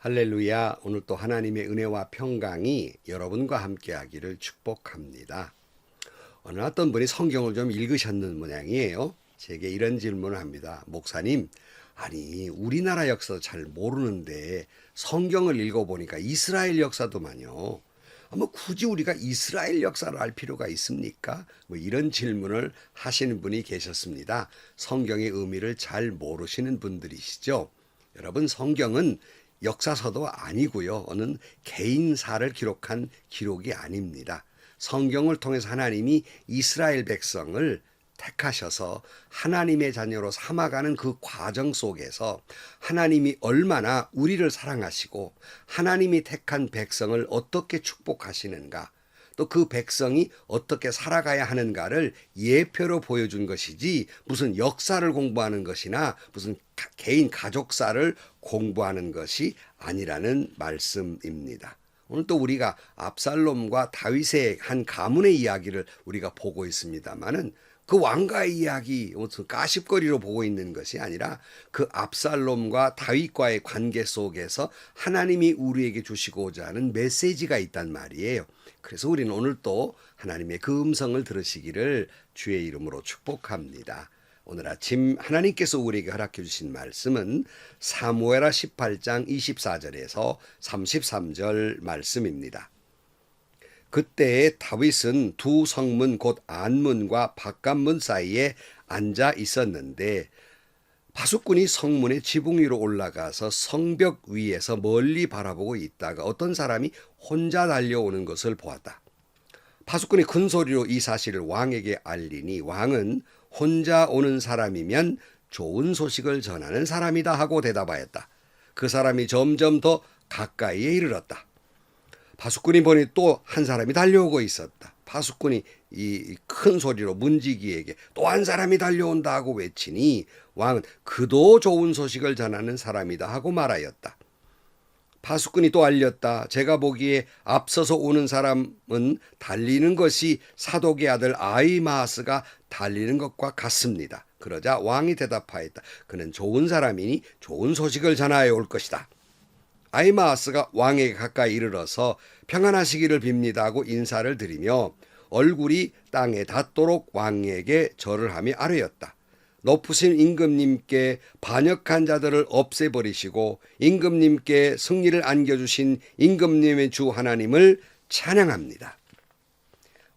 할렐루야. 오늘 또 하나님의 은혜와 평강이 여러분과 함께하기를 축복합니다. 어떤 분이 성경을 좀 읽으셨는 모양이에요. 제게 이런 질문을 합니다. 목사님, 아니 우리나라 역사도 잘 모르는데 성경을 읽어보니까 이스라엘 역사도만요. 굳이 우리가 이스라엘 역사를 알 필요가 있습니까? 이런 질문을 하시는 분이 계셨습니다. 성경의 의미를 잘 모르시는 분들이시죠. 여러분, 성경은 역사서도 아니고요. 어느 개인사를 기록한 기록이 아닙니다. 성경을 통해서 하나님이 이스라엘 백성을 택하셔서 하나님의 자녀로 삼아가는 그 과정 속에서 하나님이 얼마나 우리를 사랑하시고 하나님이 택한 백성을 어떻게 축복하시는가, 또 그 백성이 어떻게 살아가야 하는가를 예표로 보여준 것이지 무슨 역사를 공부하는 것이나 무슨 개인 가족사를 공부하는 것이 아니라는 말씀입니다. 오늘 또 우리가 압살롬과 다윗의 한 가문의 이야기를 우리가 보고 있습니다만은 그 왕가의 이야기, 무슨 가십거리로 보고 있는 것이 아니라 그 압살롬과 다윗과의 관계 속에서 하나님이 우리에게 주시고자 하는 메시지가 있단 말이에요. 그래서 우리는 오늘 또 하나님의 그 음성을 들으시기를 주의 이름으로 축복합니다. 오늘 아침 하나님께서 우리에게 허락해 주신 말씀은 사무엘하 18장 24절에서 33절 말씀입니다. 그때 다윗은 두 성문 곧 안문과 바깥문 사이에 앉아 있었는데 파수꾼이 성문의 지붕 위로 올라가서 성벽 위에서 멀리 바라보고 있다가 어떤 사람이 혼자 달려오는 것을 보았다. 파수꾼이 큰 소리로 이 사실을 왕에게 알리니 왕은 혼자 오는 사람이면 좋은 소식을 전하는 사람이다 하고 대답하였다. 그 사람이 점점 더 가까이에 이르렀다. 파수꾼이 보니 또 한 사람이 달려오고 있었다. 파수꾼이 이 큰 소리로 문지기에게 또 한 사람이 달려온다 하고 외치니 왕은 그도 좋은 소식을 전하는 사람이다 하고 말하였다. 파수꾼이 또 알렸다. 제가 보기에 앞서서 오는 사람은 달리는 것이 사독의 아들 아히마아스가 달리는 것과 같습니다. 그러자 왕이 대답하였다. 그는 좋은 사람이니 좋은 소식을 전하여 올 것이다. 아히마아스가 왕에게 가까이 이르러서 평안하시기를 빕니다 하고 인사를 드리며 얼굴이 땅에 닿도록 왕에게 절을 하며 아뢰었다. 높으신 임금님께 반역한 자들을 없애버리시고 임금님께 승리를 안겨주신 임금님의 주 하나님을 찬양합니다.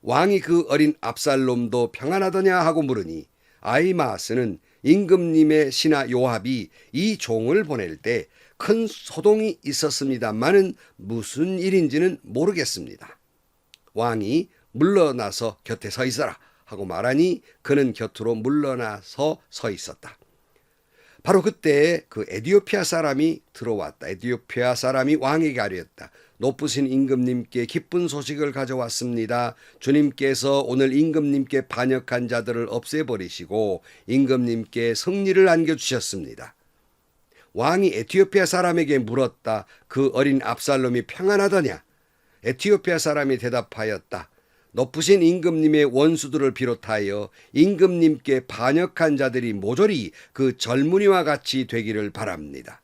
왕이 그 어린 압살롬도 평안하더냐 하고 물으니 아히마아스는 임금님의 신하 요압이 이 종을 보낼 때 큰 소동이 있었습니다마는 무슨 일인지는 모르겠습니다. 왕이 물러나서 곁에 서 있어라 하고 말하니 그는 곁으로 물러나서 서 있었다. 바로 그때 그 에디오피아 사람이 들어왔다. 에디오피아 사람이 왕에게 아뢰었다. 높으신 임금님께 기쁜 소식을 가져왔습니다. 주님께서 오늘 임금님께 반역한 자들을 없애버리시고 임금님께 승리를 안겨주셨습니다. 왕이 에티오피아 사람에게 물었다. 그 어린 압살롬이 평안하더냐? 에티오피아 사람이 대답하였다. 높으신 임금님의 원수들을 비롯하여 임금님께 반역한 자들이 모조리 그 젊은이와 같이 되기를 바랍니다.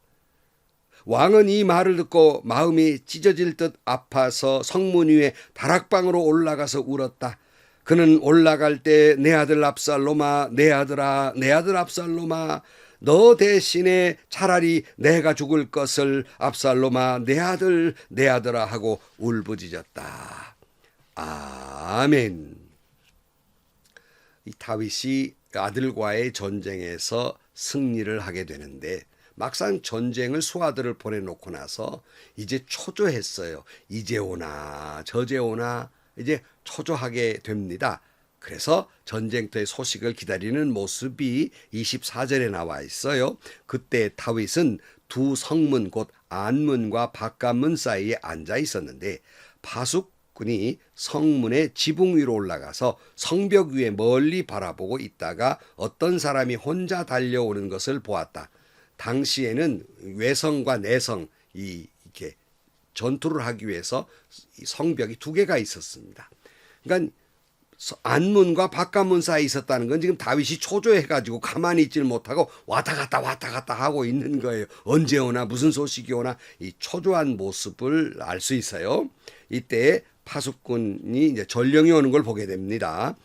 왕은 이 말을 듣고 마음이 찢어질 듯 아파서 성문 위에 다락방으로 올라가서 울었다. 그는 올라갈 때 내 아들 압살롬아, 내 아들아, 내 아들 압살롬아, 너 대신에 차라리 내가 죽을 것을 압살롬아, 내 아들, 내 아들아 하고 울부짖었다. 아멘. 이 다윗이 아들과의 전쟁에서 승리를 하게 되는데 막상 전쟁을 수하들을 보내놓고 나서 이제 초조했어요. 이제 오나 저제 오나 이제 초조하게 됩니다. 그래서 전쟁터의 소식을 기다리는 모습이 24절에 나와 있어요. 그때 다윗은 두 성문 곧 안문과 바깥문 사이에 앉아 있었는데 파수꾼이 성문의 지붕 위로 올라가서 성벽 위에 멀리 바라보고 있다가 어떤 사람이 혼자 달려오는 것을 보았다. 당시에는 외성과 내성 이렇게 전투를 하기 위해서 성벽이 두 개가 있었습니다. 그러니까 안문과 바깥문 사이에 있었다는 건 지금 다윗이 초조해가지고 가만히 있지를 못하고 왔다 갔다 하고 있는 거예요. 언제 오나 무슨 소식이 오나 이 초조한 모습을 알 수 있어요. 이때 파수꾼이 이제 전령이 오는 걸 보게 됩니다.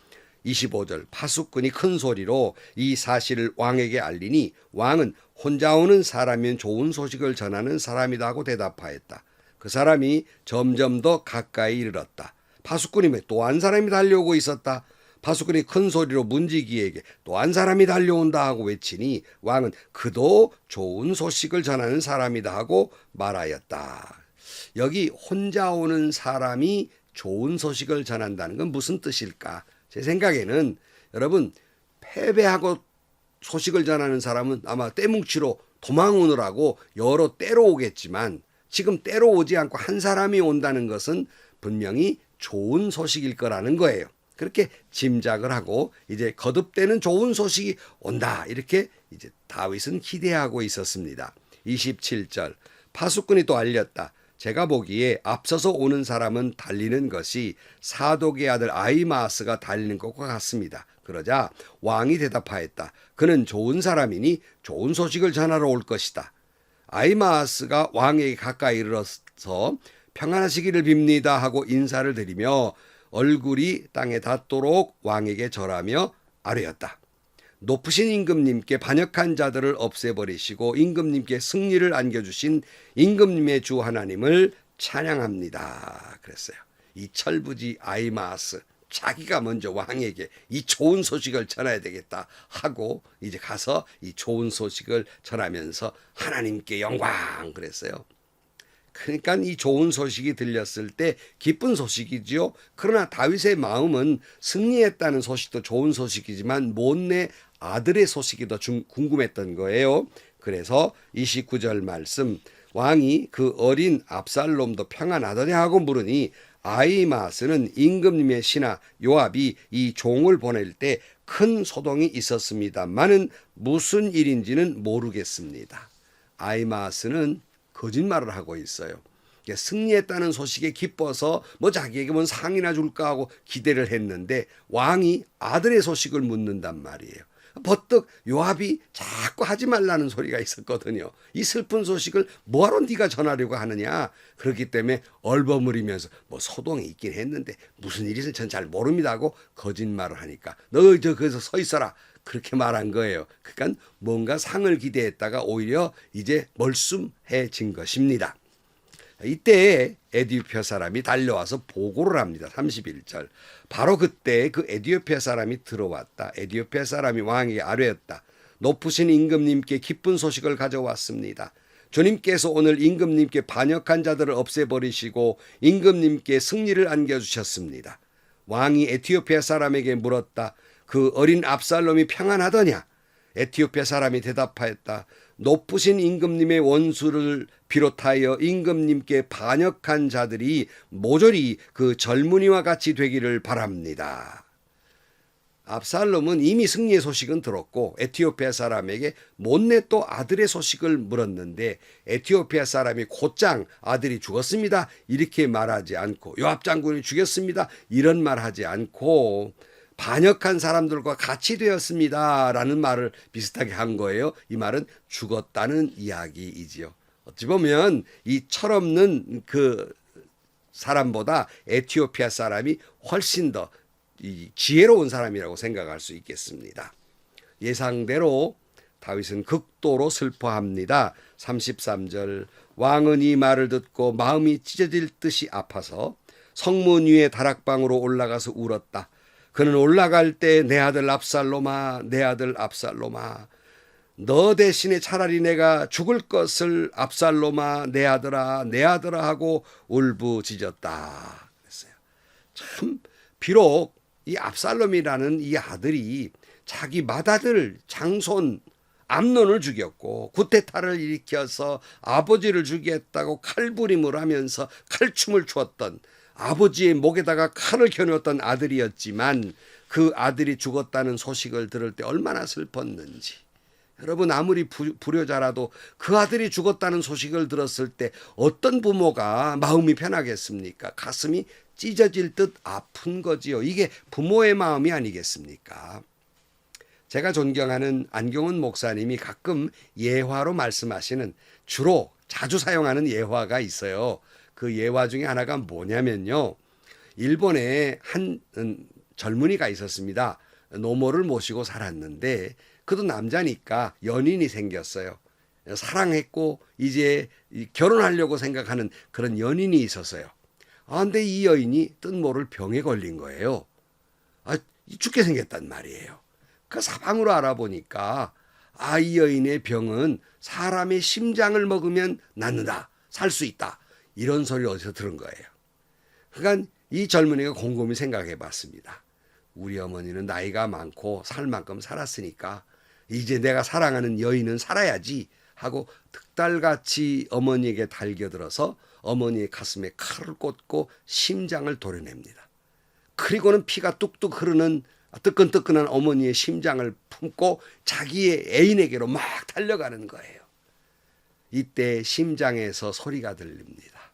25절 파수꾼이 큰 소리로 이 사실을 왕에게 알리니 왕은 혼자 오는 사람이면 좋은 소식을 전하는 사람이다 하고 대답하였다. 그 사람이 점점 더 가까이 이르렀다. 파수꾼이 또 한 사람이 달려오고 있었다. 파수꾼이 큰 소리로 문지기에게 또 한 사람이 달려온다 하고 외치니 왕은 그도 좋은 소식을 전하는 사람이다 하고 말하였다. 여기 혼자 오는 사람이 좋은 소식을 전한다는 건 무슨 뜻일까? 제 생각에는 여러분 패배하고 소식을 전하는 사람은 아마 떼뭉치로 도망오느라고 여러 때로 오겠지만 지금 때로 오지 않고 한 사람이 온다는 것은 분명히 좋은 소식일 거라는 거예요. 그렇게 짐작을 하고 이제 거듭되는 좋은 소식이 온다. 이렇게 이제 다윗은 기대하고 있었습니다. 27절 파수꾼이 또 알렸다. 제가 보기에 앞서서 오는 사람은 달리는 것이 사독의 아들 아히마아스가 달리는 것과 같습니다. 그러자 왕이 대답하였다. 그는 좋은 사람이니 좋은 소식을 전하러 올 것이다. 아히마아스가 왕에게 가까이 이르러서 평안하시기를 빕니다 하고 인사를 드리며 얼굴이 땅에 닿도록 왕에게 절하며 아뢰었다. 높으신 임금님께 반역한 자들을 없애버리시고 임금님께 승리를 안겨주신 임금님의 주 하나님을 찬양합니다. 그랬어요. 이 철부지 아히마아스 자기가 먼저 왕에게 이 좋은 소식을 전해야 되겠다 하고 이제 가서 이 좋은 소식을 전하면서 하나님께 영광 그랬어요. 그러니까 이 좋은 소식이 들렸을 때 기쁜 소식이지요. 그러나 다윗의 마음은 승리했다는 소식도 좋은 소식이지만 못내 아들의 소식이 더 궁금했던 거예요. 그래서 29절 말씀 왕이 그 어린 압살롬도 평안하더냐 하고 물으니 아히마아스는 임금님의 신하 요압이 이 종을 보낼 때 큰 소동이 있었습니다만은 무슨 일인지는 모르겠습니다. 아히마아스는 거짓말을 하고 있어요. 승리했다는 소식에 기뻐서 뭐 자기에게 뭔 상이나 줄까 하고 기대를 했는데 왕이 아들의 소식을 묻는단 말이에요. 버뜩 요압이 자꾸 하지 말라는 소리가 있었거든요. 이 슬픈 소식을 뭐하러 네가 전하려고 하느냐. 그렇기 때문에 얼버무리면서 뭐 소동이 있긴 했는데 무슨 일이든 전 잘 모릅니다 하고 거짓말을 하니까 너 저 거기서 서 있어라. 그렇게 말한 거예요. 그러니까 뭔가 상을 기대했다가 오히려 이제 멀숨해진 것입니다. 이때 에디오피아 사람이 달려와서 보고를 합니다. 31절. 바로 그때 그 에디오피아 사람이 들어왔다. 에디오피아 사람이 왕에게 아뢰었다. 높으신 임금님께 기쁜 소식을 가져왔습니다. 주님께서 오늘 임금님께 반역한 자들을 없애버리시고 임금님께 승리를 안겨주셨습니다. 왕이 에티오피아 사람에게 물었다. 그 어린 압살롬이 평안하더냐? 에티오피아 사람이 대답하였다. 높으신 임금님의 원수를 비롯하여 임금님께 반역한 자들이 모조리 그 젊은이와 같이 되기를 바랍니다. 압살롬은 이미 승리의 소식은 들었고 에티오피아 사람에게 못내 또 아들의 소식을 물었는데 에티오피아 사람이 곧장 아들이 죽었습니다. 이렇게 말하지 않고 요압 장군이 죽였습니다. 이런 말하지 않고 반역한 사람들과 같이 되었습니다. 라는 말을 비슷하게 한 거예요. 이 말은 죽었다는 이야기이지요. 어찌 보면 이 철없는 그 사람보다 에티오피아 사람이 훨씬 더 지혜로운 사람이라고 생각할 수 있겠습니다. 예상대로 다윗은 극도로 슬퍼합니다. 33절 왕은 이 말을 듣고 마음이 찢어질 듯이 아파서 성문 위에 다락방으로 올라가서 울었다. 그는 올라갈 때 내 아들 압살롬아 내 아들 압살롬아 너 대신에 차라리 내가 죽을 것을 압살롬아 내 아들아 하고 울부짖었다. 그랬어요. 참 비록 이 압살롬이라는 이 아들이 자기 맏아들 장손 암논을 죽였고 구테타를 일으켜서 아버지를 죽였다고 칼부림을 하면서 칼춤을 추었던 아버지의 목에다가 칼을 겨누었던 아들이었지만 그 아들이 죽었다는 소식을 들을 때 얼마나 슬펐는지. 여러분 아무리 불효자라도 그 아들이 죽었다는 소식을 들었을 때 어떤 부모가 마음이 편하겠습니까? 가슴이 찢어질 듯 아픈 거지요. 이게 부모의 마음이 아니겠습니까? 제가 존경하는 안경훈 목사님이 가끔 예화로 말씀하시는 주로 자주 사용하는 예화가 있어요. 그 예화 중에 하나가 뭐냐면요. 일본에 한 젊은이가 있었습니다. 노모를 모시고 살았는데 그도 남자니까 연인이 생겼어요. 사랑했고 이제 결혼하려고 생각하는 그런 연인이 있었어요. 근데 이 여인이 뜻 모를 병에 걸린 거예요. 죽게 생겼단 말이에요. 그 사방으로 알아보니까 이 여인의 병은 사람의 심장을 먹으면 낫는다. 살 수 있다. 이런 소리를 어디서 들은 거예요. 그러니까 이 젊은이가 곰곰이 생각해 봤습니다. 우리 어머니는 나이가 많고 살 만큼 살았으니까 이제 내가 사랑하는 여인은 살아야지 하고 득달같이 어머니에게 달겨들어서 어머니의 가슴에 칼을 꽂고 심장을 도려냅니다. 그리고는 피가 뚝뚝 흐르는 뜨끈뜨끈한 어머니의 심장을 품고 자기의 애인에게로 막 달려가는 거예요. 이때 심장에서 소리가 들립니다.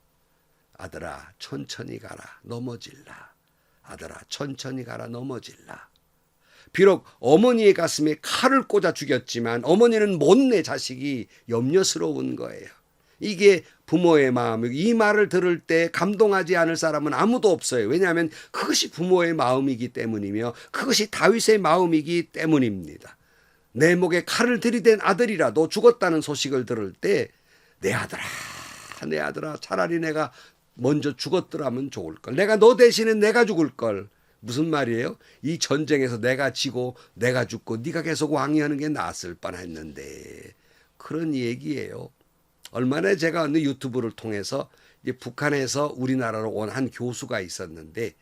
아들아 천천히 가라 넘어질라. 아들아 천천히 가라 넘어질라. 비록 어머니의 가슴에 칼을 꽂아 죽였지만 어머니는 못내 자식이 염려스러운 거예요. 이게 부모의 마음이고 이 말을 들을 때 감동하지 않을 사람은 아무도 없어요. 왜냐하면 그것이 부모의 마음이기 때문이며 그것이 다윗의 마음이기 때문입니다. 내 목에 칼을 들이댄 아들이라도 죽었다는 소식을 들을 때 내 아들아 내 아들아 차라리 내가 먼저 죽었더라면 좋을 걸. 내가 너 대신에 내가 죽을 걸. 무슨 말이에요? 이 전쟁에서 내가 지고 내가 죽고 네가 계속 왕위하는 게 나았을 뻔했는데 그런 얘기예요. 얼마 전에 제가 어느 유튜브를 통해서 이제 북한에서 우리나라로 온 한 교수가 있었는데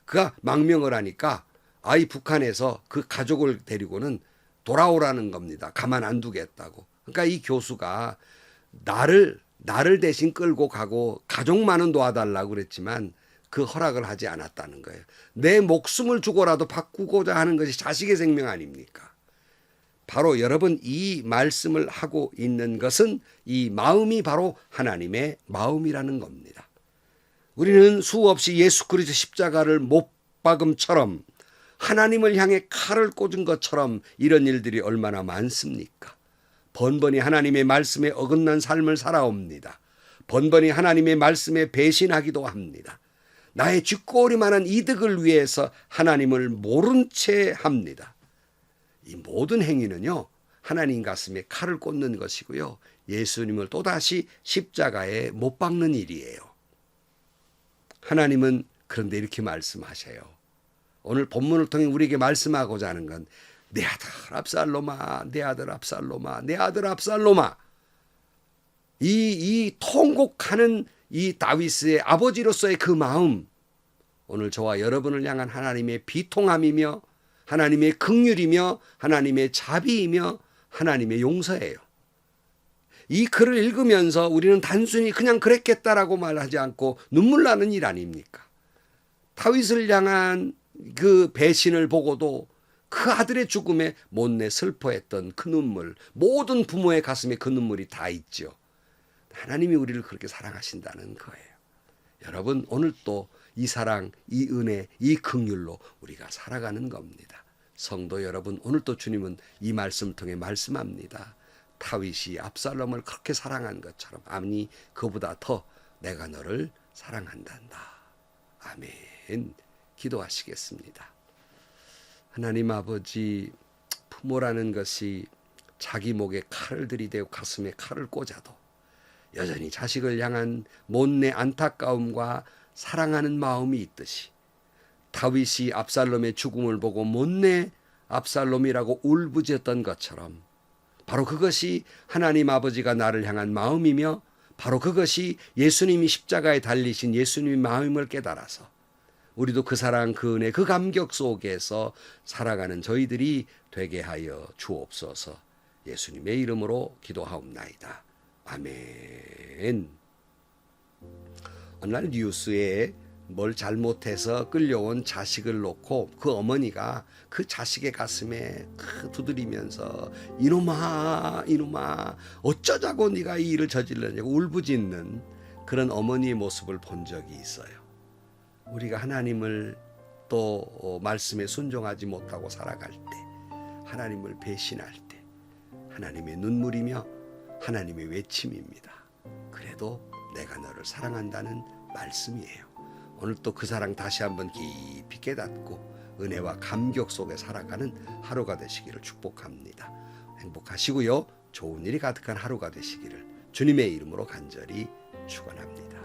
그가 망명을 하니까 이 북한에서 그 가족을 데리고는 돌아오라는 겁니다. 가만 안 두겠다고. 그러니까 이 교수가 나를 대신 끌고 가고 가족만은 도와달라고 그랬지만 그 허락을 하지 않았다는 거예요. 내 목숨을 주고라도 바꾸고자 하는 것이 자식의 생명 아닙니까? 바로 여러분 이 말씀을 하고 있는 것은 이 마음이 바로 하나님의 마음이라는 겁니다. 우리는 수없이 예수 그리스도 십자가를 못 박음처럼 하나님을 향해 칼을 꽂은 것처럼 이런 일들이 얼마나 많습니까? 번번이 하나님의 말씀에 어긋난 삶을 살아옵니다. 번번이 하나님의 말씀에 배신하기도 합니다. 나의 쥐꼬리만한 이득을 위해서 하나님을 모른 채 합니다. 이 모든 행위는요 하나님 가슴에 칼을 꽂는 것이고요 예수님을 또다시 십자가에 못 박는 일이에요. 하나님은 그런데 이렇게 말씀하셔요. 오늘 본문을 통해 우리에게 말씀하고자 하는 건 내 아들 압살롬아 내 아들 압살롬아 내 아들 압살롬아 이 통곡하는 이 다윗의 아버지로서의 그 마음, 오늘 저와 여러분을 향한 하나님의 비통함이며 하나님의 긍휼이며 하나님의 자비이며 하나님의 용서예요. 이 글을 읽으면서 우리는 단순히 그냥 그랬겠다라고 말하지 않고 눈물 나는 일 아닙니까? 다윗을 향한 그 배신을 보고도 그 아들의 죽음에 못내 슬퍼했던 그 눈물, 모든 부모의 가슴에 그 눈물이 다 있죠. 하나님이 우리를 그렇게 사랑하신다는 거예요. 여러분 오늘 또 이 사랑, 이 은혜, 이 긍휼로 우리가 살아가는 겁니다. 성도 여러분 오늘 또 주님은 이 말씀을 통해 말씀합니다. 다윗이 압살롬을 그렇게 사랑한 것처럼 아니 그보다 더 내가 너를 사랑한단다. 아멘. 기도하시겠습니다. 하나님 아버지, 부모라는 것이 자기 목에 칼을 들이대고 가슴에 칼을 꽂아도 여전히 자식을 향한 못내 안타까움과 사랑하는 마음이 있듯이 다윗이 압살롬의 죽음을 보고 못내 압살롬이라고 울부짖었던 것처럼 바로 그것이 하나님 아버지가 나를 향한 마음이며 바로 그것이 예수님이 십자가에 달리신 예수님의 마음을 깨달아서 우리도 그 사랑, 그 은혜, 그 감격 속에서 살아가는 저희들이 되게 하여 주옵소서. 예수님의 이름으로 기도하옵나이다. 아멘. 어느 날 뉴스에 뭘 잘못해서 끌려온 자식을 놓고 그 어머니가 그 자식의 가슴에 두드리면서 이놈아 이놈아 어쩌자고 네가 이 일을 저질렀냐고 울부짖는 그런 어머니의 모습을 본 적이 있어요. 우리가 하나님을 또 말씀에 순종하지 못하고 살아갈 때, 하나님을 배신할 때 하나님의 눈물이며 하나님의 외침입니다. 그래도 내가 너를 사랑한다는 말씀이에요. 오늘 또 그 사랑 다시 한번 깊이 깨닫고 은혜와 감격 속에 살아가는 하루가 되시기를 축복합니다. 행복하시고요. 좋은 일이 가득한 하루가 되시기를 주님의 이름으로 간절히 축원합니다.